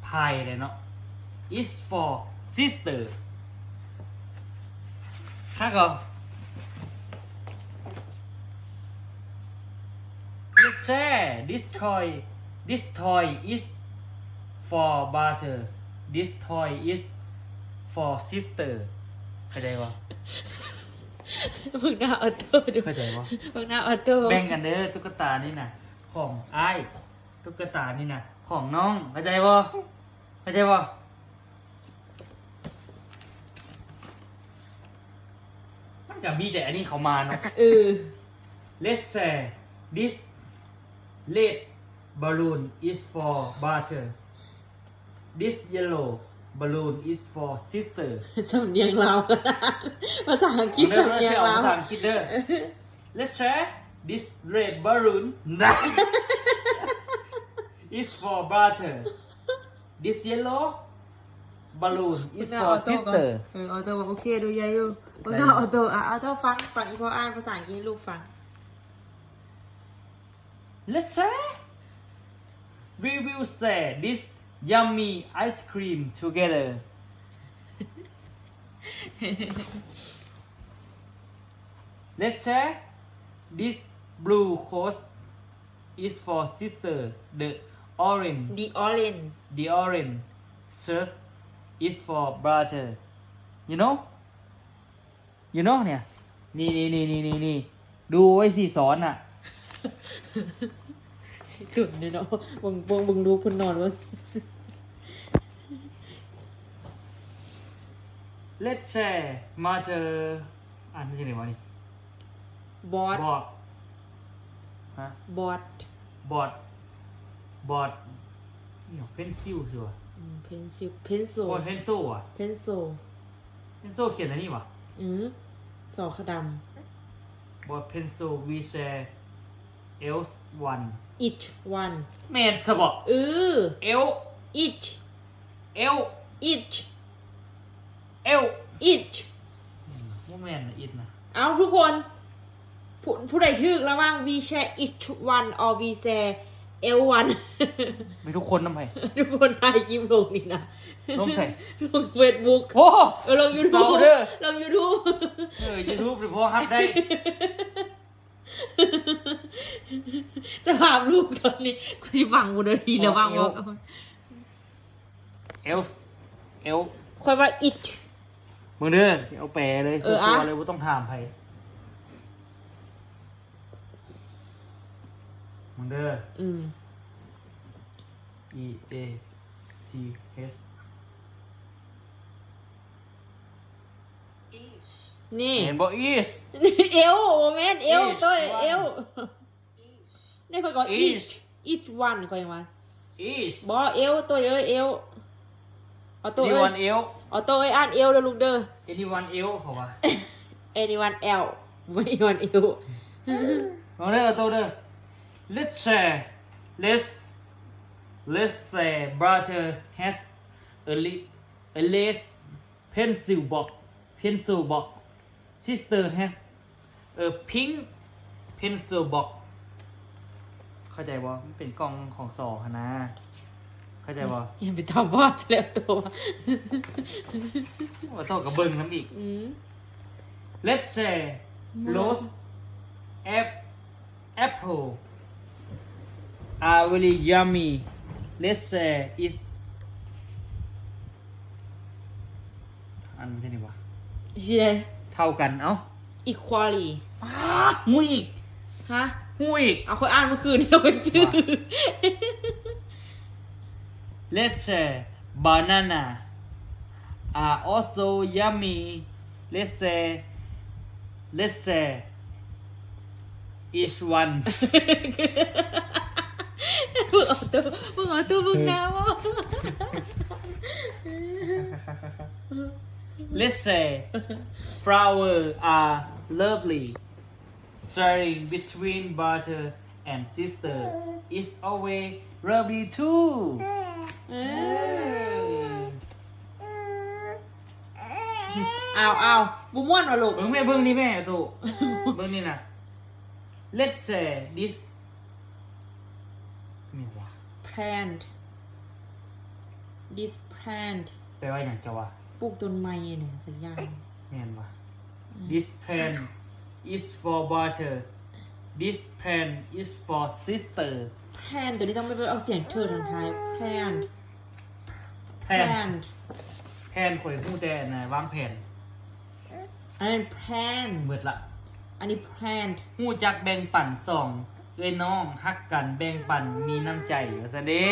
pie เลยเนาะ is for sister ค่ะก็ let's share this toy is for brother this toy is for sister เข้าใจบ่ มึงหน้าออโต้ดู เข้าใจบ่ มึงหน้าออโต้ แบ่งกันเด้อตุ๊กตานี่น่ะของอ้ายตุ๊กตานี่น่ะของน้องเข้าใจบ่เข้าใจบ่มันก็มีแต่อันนี้เข้ามาเนาะlet's share this red balloon is for brother this yellow balloon is for sister สำเนียงลาวก็ได้ภาษาอังกฤษสำเนียงลาว ภาษาอังกฤษเด้อ let's share this red balloon is for brother this yellow balloon is for sister ออโต้บอกโอเคดูยายดูมึงหน้าออโต้ออโต้ฟังอีพออ่านภาษาอังกฤษลูกฟัง let's share we will share this yummy ice cream together let's share this blue coat is for sister the orange shirt is for brother you know เนี่ยนี่ดูไว้สิสอนน่ะ จุดนี่เนาะมึงดูคนนอนวะ let's share mother อ่านไม่ใช่ไหนวะนี่ board ฮะ board นี่เพนซิลใช่ป่ะ pencil บอดเพนซิลอ่ะ pencil เพนซิลเขียนอันนี้ป่ะ สอขด บอดเพนซิล we share else one each one แม่นซะบ่ el each el each el each บ่แม่นนะอิดนะ เอาทุกคนผู้ใดถึกระหว่าง we share each one or we share L1 มีทุกคนนำไผ ทุกคนถ่ายคลิปลงนี่นะ ลงใส่ ลง Facebook โอ้ ลง YouTube เด้อ ลง YouTube YouTube หรือพอฮับได้ สภาพลูกตอนนี้กูสิฟังกูเด้อทีแล้วว่างบอก else el ค่อยว่า each มึงเด้อเอาแปลเลยซัวๆเลยบ่ต้องถามไผมึงเด้อE A C H นี่ เห็นบ่ is เอวโมเมนต์เอวตัวเอวนี่ค่อยก็ each one ค่อยว่า is บ่เอวตัวเอวเอาตัว anyone else เอาตัวอ่านเอวเด้อลูกเด้อ anyone else เขาว่า anyone else ไม่ anyone else เอาเด้อเอาตัวเด้อ let's share let's say brother has a lace pencil box sister has a pink pencil box เข้าใจบ่มันเป็นกล่องของสอหั่นนะเข้าใจบ่ อย่าไปทำว่าแล้วตัว ว่าต้องกับเบิ่งนำอีกlet's share rose apple are very yummy let's share is อันนี้นี่วะ เย้ เท่ากันเอ้า equally หูอีก ฮะ หูอีก เอาค่อยอ่านเมื่อคืนนี่เราเป็นชื่อ let's share banana are also yummy let's share each one มึงเอาตัวมึงแนวอ่ะ let's say flowers are lovely sharing between brother and sister is always lovely too เอาบุม่วนว่ะลูก เบิ่งนี่แม่ตู่ เบิ่งนี่นะ let's say this มีวะ plant this plant แปลว่าหยังจะว่า ปลูกต้นไม้เนี่ยสักอย่าง แม่นบ่ This pen is for butter This pen is for sister plant ตัวนี้ต้องไปเอาเสียงเธอทางท้าย plant plant แผนข่อยฮู้แต่อันน่ะวางแผน อันนั้น plant เบิดละ อันนี้ plant ฮู้จักแบ่งปันสองเอ้ยน้องฮักกันแบ่งปันมีน้ำใจว่าซะเด้